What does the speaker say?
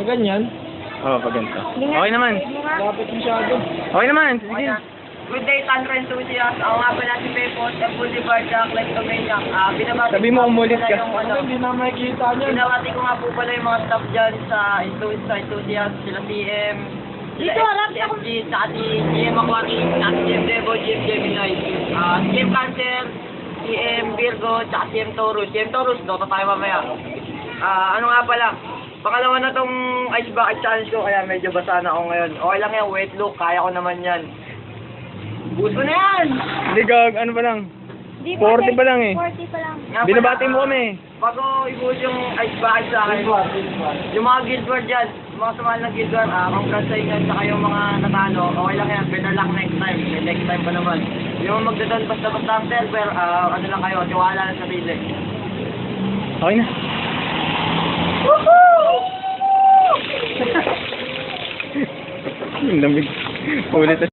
ganyan. Oo, pag ganito. Okay naman. Dapat masyado. Okay naman. Sige. Good day, Tanro Enthusiast. Ako nga pala si Pepos, the Boulevard Chocolate Tomaniac. Binabati Sabi mo, umulit ka. yung ano. Hindi na makikita niyan. Binabati ko nga po pala yung mga staff dyan sa Enthusiast, sila CM, Dito, harap si FG, saka si GM Aquatic, saka si GM Devo, GM Gemini, GM Cancer, GM Virgo, saka CM Taurus. CM Taurus, Dota tayo mamaya. Ano nga pala, pangalawa na tong ice bucket challenge ko, kaya medyo basa na ako ngayon. Okay lang yan, wet look, kaya ko naman yan. Gusto na yan! Hindi, ano pa lang. Di 40 pa lang eh. 40 pa lang. Nga pala, Binabati mo kami. Bago ibuhos yung ice bucket sa akin, yung mga guild ward dyan, mga sumahal na guild ward, congrats sa inyo, saka yung mga natalo, okay lang yan, better luck next time, may next time pa naman. Yung magdadon basta-basta ang server, ano lang kayo, tiwala lang sa sarili. Okay na. Woohoo! Ang lamig. Ulit na